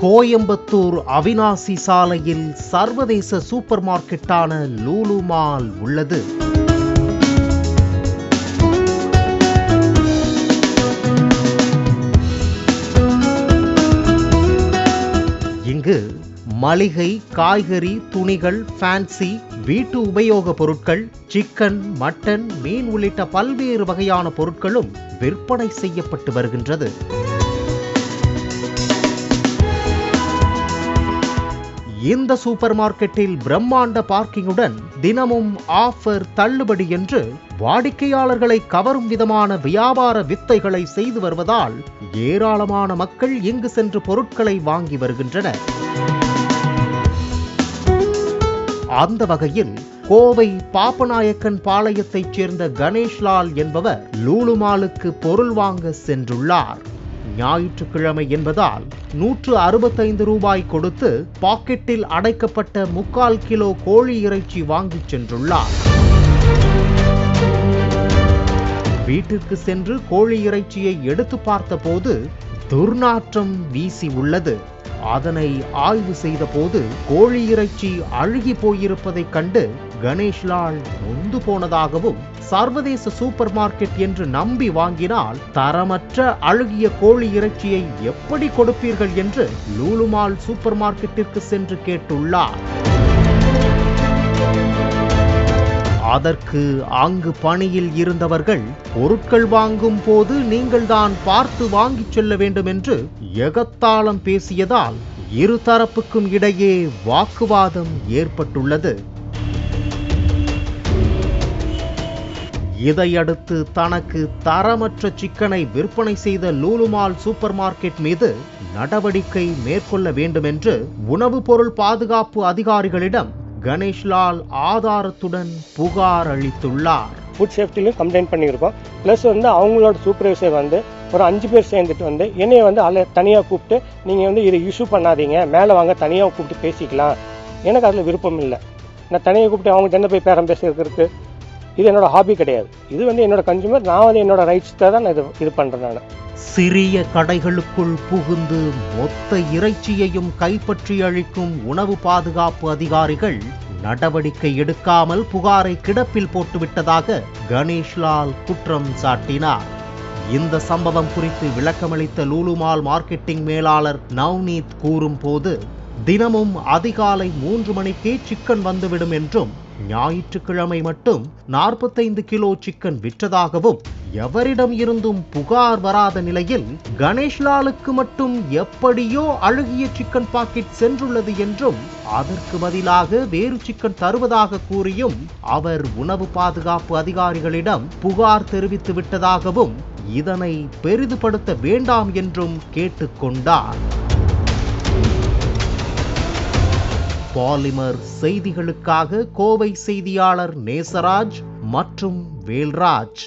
கோயம்புத்தூர் அவினாசி சாலையில் சர்வதேச super மார்க்கெட்டான Lulu mall உள்ளது. இங்கு மளிகை, காய்கறி, துணிகள், ஃபேன்சி, வீட்டு உபயோக பொருட்கள், சிக்கன், மட்டன், மீன் உள்ளிட்ட பல்வேறு வகையான பொருட்களும் விற்பனை செய்யப்பட்டு வருகின்றது. இந்த சூப்பர் மார்க்கெட்டில் பிரம்மாண்ட பார்க்கிங்குடன் தினமும் ஆஃபர், தள்ளுபடி என்று வாடிக்கையாளர்களை கவரும் விதமான வியாபார வித்தைகளை செய்து வருவதால் ஏராளமான மக்கள் இங்கு சென்று பொருட்களை வாங்கி வருகின்றனர். அந்த வகையில் கோவை பாப்பநாயக்கன் பாளையத்தைச் சேர்ந்த கணேஷ்லால் என்பவர் லூலு மாலுக்கு பொருள் வாங்க சென்றுள்ளார். ஞாயிற்றுக்கிழமை என்பதால் 165 ரூபாய் கொடுத்து பாக்கெட்டில் அடைக்கப்பட்ட 3/4 கிலோ கோழி இறைச்சி வாங்கி சென்றுள்ளார். வீட்டிற்கு சென்று கோழி இறைச்சியை எடுத்து பார்த்தபோது துர்நாற்றம் வீசி உள்ளது. அதனை ஆய்வு செய்த போது கோழி இறைச்சி அழுகி போயிருப்பதைக் கண்டு கணேஷ்லால் நொந்து போனதாகவும், சர்வதேச சூப்பர் மார்க்கெட் என்று நம்பி வாங்கினால் தரமற்ற அழுகிய கோழி இறைச்சியை எப்படி கொடுப்பீர்கள் என்று லூலு மால் சூப்பர் மார்க்கெட்டிற்கு சென்று கேட்டுள்ளார். அதற்கு அங்கு பணியில் இருந்தவர்கள், பொருட்கள் வாங்கும் போது நீங்கள் தான் பார்த்து வாங்கிச் செல்ல வேண்டும் என்று எகத்தாளம் பேசியதால் இருதரப்புக்கும் இடையே வாக்குவாதம் ஏற்பட்டுள்ளது. இதையடுத்து தனக்கு தரமற்ற சிக்கனை விற்பனை செய்த லூலு மால் சூப்பர் மார்க்கெட் மீது நடவடிக்கை மேற்கொள்ள வேண்டும் என்று உணவு பொருள் பாதுகாப்பு அதிகாரிகளிடம் கணேஷ்லால் ஆதாரத்துடன் புகார் அளித்துள்ளார். ஃபுட் சேஃப்டிலையும் கம்ப்ளைண்ட் பண்ணியிருக்கோம். ப்ளஸ் அவங்களோட சூப்பர்வைசர் ஒரு 5 பேர் சேர்ந்துட்டு என்னைய தனியாக கூப்பிட்டு நீங்கள் இதை இஷ்யூ பண்ணாதீங்க, மேலே வாங்க, தனியாக கூப்பிட்டு பேசிக்கலாம். எனக்கு அதில் விருப்பம் இல்லை. நான் தனியாக கூப்பிட்டு அவங்க என்ன போய் பேரம் பேசுறதுக்கு இது என்னோட ஹாபி கிடையாது. இது என்னோட கன்சூமர், நான் என்னோட ரைட்ஸ் தான் நான் இது பண்ணுறேன். நான் சிறிய கடைகளுக்குள் புகுந்து மொத்த இறைச்சியையும் கைப்பற்றி அழிக்கும் உணவு பாதுகாப்பு அதிகாரிகள் நடவடிக்கை எடுக்காமல் புகாரை கிடப்பில் போட்டுவிட்டதாக கணேஷ்லால் குற்றம் சாட்டினார். இந்த சம்பவம் குறித்து விளக்கமளித்த லூலு மால் மார்க்கெட்டிங் மேலாளர் நவ்னீத் கூறும் போது, தினமும் அதிகாலை 3 மணிக்கே சிக்கன் வந்துவிடும் என்றும், ஞாயிற்றுக்கிழமை மட்டும் 45 கிலோ சிக்கன் விற்றதாகவும், எவரிடம் இருந்தும் புகார் வராத நிலையில் கணேஷ்லாலுக்கு மட்டும் எப்படியோ அழுகிய சிக்கன் பாக்கெட் சென்றுள்ளது என்றும், அதற்கு பதிலாக வேறு சிக்கன் தருவதாக கூறியும் அவர் உணவு பாதுகாப்பு அதிகாரிகளிடம் புகார் தெரிவித்து விட்டதாகவும், இதனை பெரிதுபடுத்த வேண்டாம் என்றும் கேட்டுக்கொண்டார். பாலிமர் செய்திகளுக்காக கோவை செய்தியாளர் நேசராஜ் மற்றும் வேல்ராஜ்.